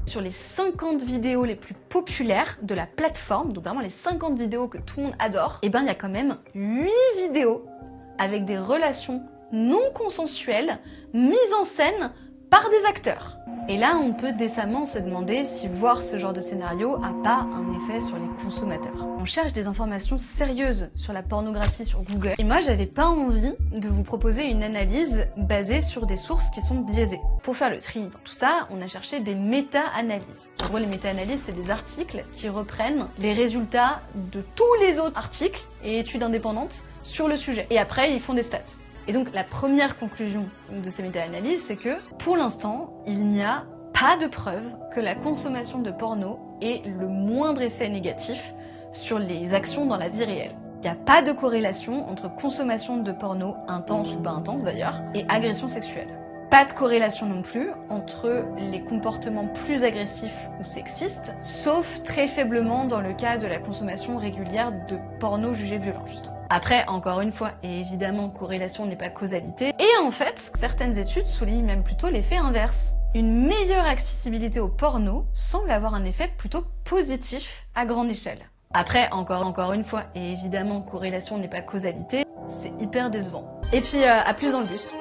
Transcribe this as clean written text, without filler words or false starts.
Sur les 50 vidéos les plus populaires de la plateforme, donc vraiment les 50 vidéos que tout le monde adore, et ben il y a quand même 8 vidéos avec des relations non consensuelles mises en scène par des acteurs. Et là, on peut décemment se demander si voir ce genre de scénario a pas un effet sur les consommateurs. On cherche des informations sérieuses sur la pornographie sur Google, et moi j'avais pas envie de vous proposer une analyse basée sur des sources qui sont biaisées. Pour faire le tri dans tout ça, on a cherché des méta-analyses. En gros, les méta-analyses, c'est des articles qui reprennent les résultats de tous les autres articles et études indépendantes sur le sujet. Et après, ils font des stats. Et donc la première conclusion de ces méta-analyses, c'est que pour l'instant, il n'y a pas de preuve que la consommation de porno ait le moindre effet négatif sur les actions dans la vie réelle. Il n'y a pas de corrélation entre consommation de porno, intense ou pas intense d'ailleurs, et agression sexuelle. Pas de corrélation non plus entre les comportements plus agressifs ou sexistes, sauf très faiblement dans le cas de la consommation régulière de porno jugé violent, justement. Après, encore une fois, et évidemment, corrélation n'est pas causalité. Et en fait, certaines études soulignent même plutôt l'effet inverse. Une meilleure accessibilité au porno semble avoir un effet plutôt positif à grande échelle. Après, encore une fois, et évidemment, corrélation n'est pas causalité, c'est hyper décevant. Et puis, à plus dans le bus.